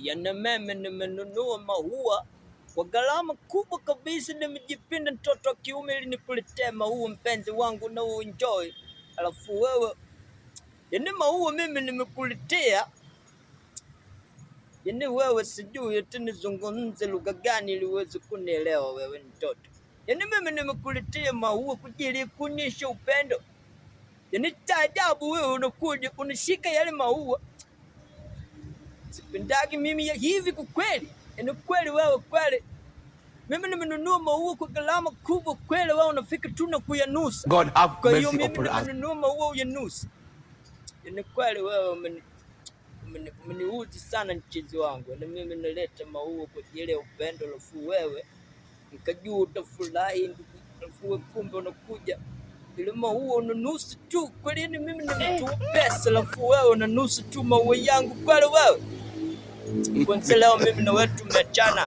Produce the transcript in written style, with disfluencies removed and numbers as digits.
Yana mimi nimenunua maua kwa gharama kubwa kabisa, nimejipinda mtoto wa kiume ili nikuletea maua mpenzi wangu na uenjoy. Alafu wewe, yani maua mimi nimekuletea, yani wewe sijui eti nizungumze lugha gani ili uweze kunielewa wewe mtoto. Yani mimi nimekuletea maua kwa ajili ya kuonyesha upendo. Yani taajabu wewe unakuja unashika yale maua. Sipendagi mimi ya hivi kwa kweli. Yani kweli wewe kweli. Mimi nimenunua maua kwa gharama kubwa kweli, wewe unafika tu na kuyanusa. God have Kwa hiyo mercy mimi upon us. nimenunua maua uyanusa. Yani kweli wewe umeniudhi sana mchizi wangu. Na mimi naleta maua kwa ajili ya upendo, alafu wewe nikajua utafurahi, alafu kumbe unakuja ile maua unanusa tu. Kweli mimi nimetoa pesa, alafu wewe unanusa tu maua yangu kweli wewe. Kwanza leo mimi na wewe tumeachana.